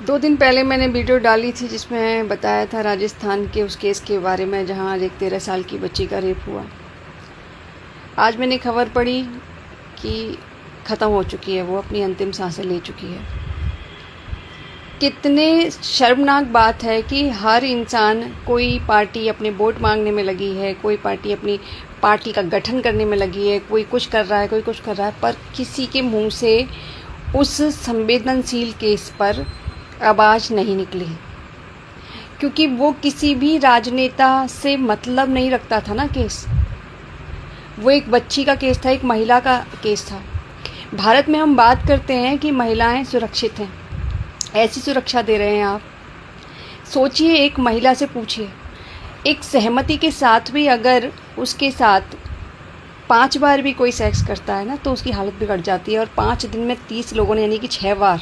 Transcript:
2 दिन पहले मैंने वीडियो डाली थी जिसमें बताया था राजस्थान के उस केस के बारे में जहां एक 13 साल की बच्ची का रेप हुआ। आज मैंने खबर पढ़ी कि ख़त्म हो चुकी है, वो अपनी अंतिम सांसें ले चुकी है। कितने शर्मनाक बात है कि हर इंसान, कोई पार्टी अपने वोट मांगने में लगी है, कोई पार्टी अपनी पार्टी का गठन करने में लगी है, कोई कुछ कर रहा है, कोई कुछ कर रहा है, पर किसी के मुंह से उस संवेदनशील केस पर आवाज़ नहीं निकली, क्योंकि वो किसी भी राजनेता से मतलब नहीं रखता था ना केस। वो एक बच्ची का केस था, एक महिला का केस था। भारत में हम बात करते हैं कि महिलाएं सुरक्षित हैं, ऐसी सुरक्षा दे रहे हैं आप। सोचिए, एक महिला से पूछिए, एक सहमति के साथ भी अगर उसके साथ 5 बार भी कोई सेक्स करता है ना, तो उसकी हालत बिगड़ जाती है। और 5 दिन में 30 लोगों ने, यानी कि 6 बार